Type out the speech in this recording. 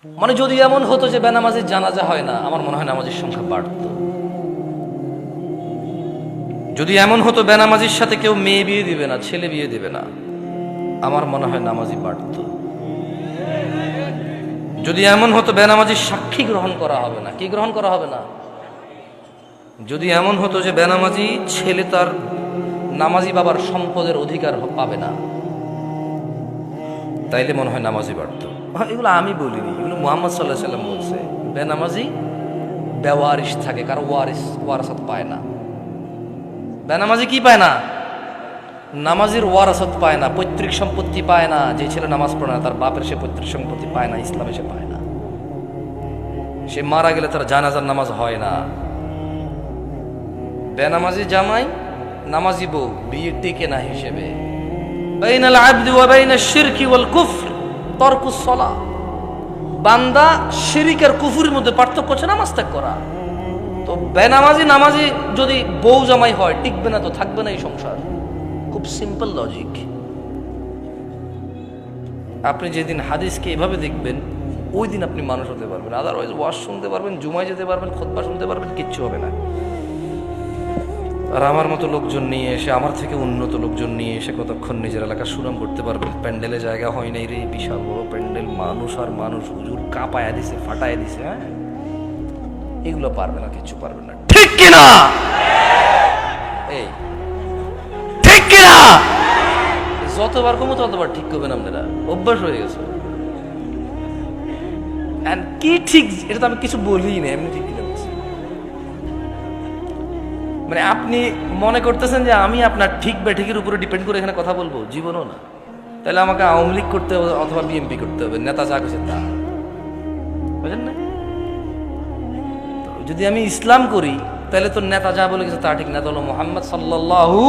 মানে যদি এমন হতো যে বেনামাজির জানাজা হয় না, আমার মনে হয় নামাজের সংখ্যা বাড়ত। যদি এমন হতো বেনামাজির সাথে কেউ মেয়ে বিয়ে দিবে না, ছেলে বিয়ে দিবে না, আমার মনে হয় নামাজি বাড়ত। যদি এমন হতো বেনামাজির সাক্ষী গ্রহণ করা হবে না, কি গ্রহণ করা হবে না, যদি এমন হতো যে বেনামাজি ছেলে তার নামাজি বাবার সম্পদের অধিকার পাবে না, তাইলে মনে হয় নামাজি বাড়ত। এগুলো আমি বলিনি, এগুলো মুহাম্মদ সাল্লাল্লাহু আলাইহি সাল্লাম বলছে। বেনামাজি বেওয়ারিশ থাকে, কারো ওয়ারাসাত পায় না। বেনামাজি কি পায় না? নামাজির ওয়ারাসাত পায় না, পৈতৃক সম্পত্তি পায় না। যে ছেলে নামাজ পড়ে না তার বাপের সে পৈতৃক সম্পত্তি পায় না, ইসলামে সে পায় না। সে মারা গেলে তার জানাজার নামাজ হয় না। বেনামাজি জামাই নামাজি বউ বিয়ে টিকে না হিসেবে। বাইনাল আবদি ওয়া বাইনাশ শিরকি ওয়াল কুফর তারকুস সালাহ। বান্দা শিরিক আর কুফরের মধ্যে পার্থক্য হচ্ছে নামাজ ত্যাগ করা। তো বেনামাজি নামাজি যদি বউ জামাই হয়, টিকবে না তো, থাকবে না এই সংসার। খুব সিম্পল লজিক। আপনি যেদিন হাদিসকে এভাবে দেখবেন, ওই দিন আপনি মানুষ হতে পারবেন। আদারওয়াইজ ওয়াজ শুনতে পারবেন, জুমায় যেতে পারবেন, খুতবা শুনতে পারবেন, কিচ্ছু হবে না। আর আমার মতো লোকজন নিয়ে এসে, আমার থেকে উন্নত লোকজন নিয়ে এসে কতক্ষণ নিজের এলাকার সুনাম করতে পারবেন। প্যান্ডেলে জায়গা হয় নাই রে, বিশাল বড় প্যান্ডেল, মানুষ আর মানুষ, হুজুর কাঁপায়া দিছে, ফাটায় দিছে। হ্যাঁ, এগুলো পারবে না, কিচ্ছু পারবে না। ঠিক কিনা? এই ঠিক কিনা? যতবার কমো ততবার ঠিক করবেন আপনারা, অভ্যাস হয়ে গেছে। কি ঠিক, এটা তো আমি কিছু বলি না, এমনি ঠিক লাগছে। মানে আপনি মনে করতেছেন যে আমি আপনার ঠিক বেঠিকের উপরে ডিপেন্ড করে এখানে কথা বলবো? জীবনও না। তাহলে আমাকে আওয়ামী লীগ করতে হবে অথবা বিএনপি করতে হবে, নেতা যা করছে তা, বুঝলেন না? যদি আমি ইসলাম করি তাহলে তো নেতা যা বলে গেছে তা ঠিক, নেতা হলো মুহাম্মদ সাল্লাল্লাহু